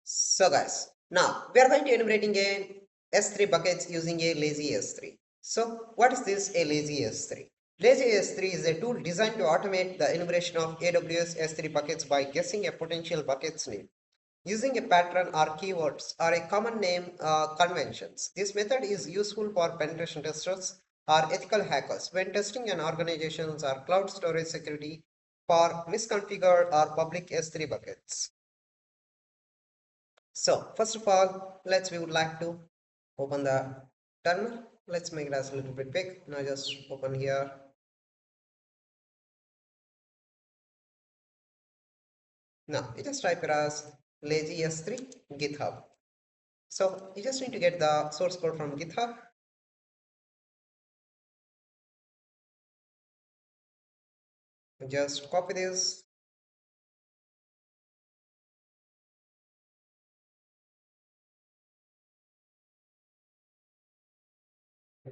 So guys, now we are going to enumerating a S3 buckets using a LazyS3. So what is this a LazyS3? LazyS3 is a tool designed to automate the enumeration of AWS S3 buckets by guessing a potential bucket's name. Using a pattern or keywords or a common name conventions. This method is useful for penetration testers or ethical hackers when testing an organization's or cloud storage security for misconfigured or public S3 buckets. So first of all, we would like to open the terminal. Let's make it as a little bit big. Now just open here. Now you just type it as LazyS3 GitHub. So you just need to get the source code from GitHub. Just copy this.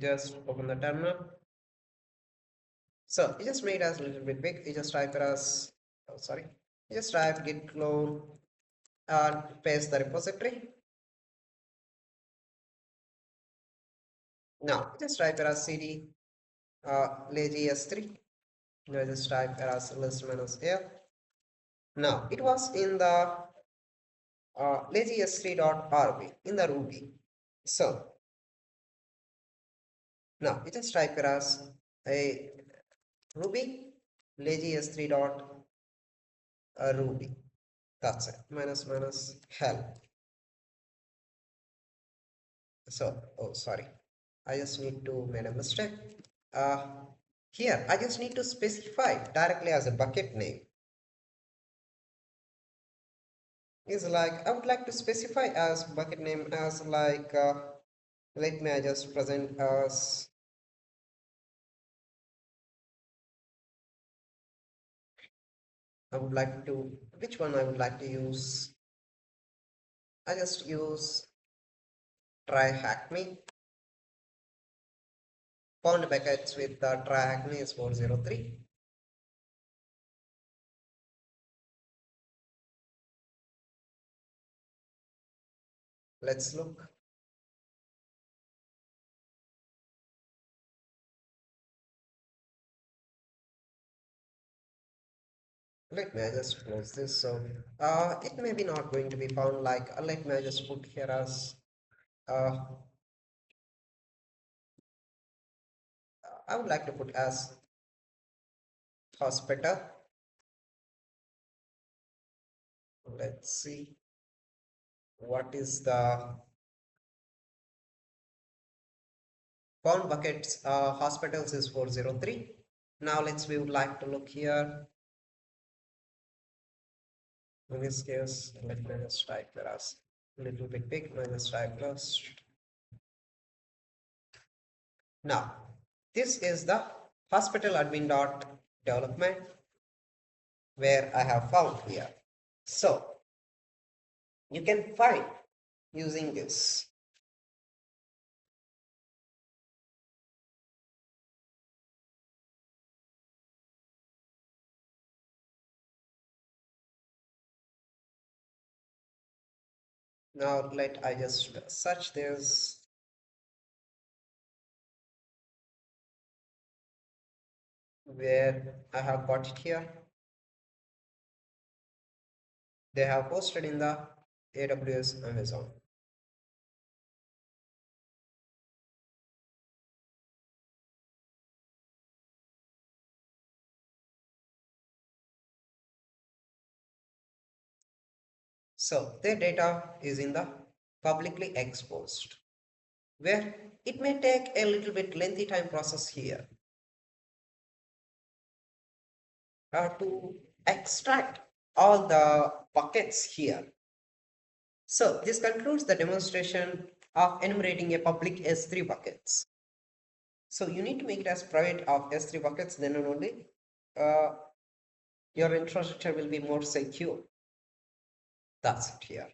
Just open the terminal. So you just made it as a little bit big. You just type it as You just type git clone and paste the repository. Now just type it as cd LazyS3. Now just type it as list minus here. Now it was in the lazys3.rb in the Ruby. So now you just type it as a Ruby lazys3.ruby. That's it. Minus help. So, oh, sorry. I just need to make a mistake. Here, I just need to specify directly as a bucket name. Is like, I would like to specify as bucket name as like, let me just present as I would like to, which one I would like to use? I just use try hack me. Found buckets with the try hack me is 403. Let's look. Let me just close this. So it may be not going to be found like let me just put here as I would like to put as hospital. Let's see what is the found buckets hospitals is 403. Now we would like to look here. In this case, let me just type it as a little bit big, minus type plus. Now, this is the hospital admin dot development where I have found here. So, you can find using this. Now, I just search this. Where I have got it here. They have posted in the AWS Amazon. So their data is in the publicly exposed, where it may take a little bit lengthy time process here to extract all the buckets here. So this concludes the demonstration of enumerating a public S3 buckets. So you need to make it as private of S3 buckets, then and only your infrastructure will be more secure. That's it here.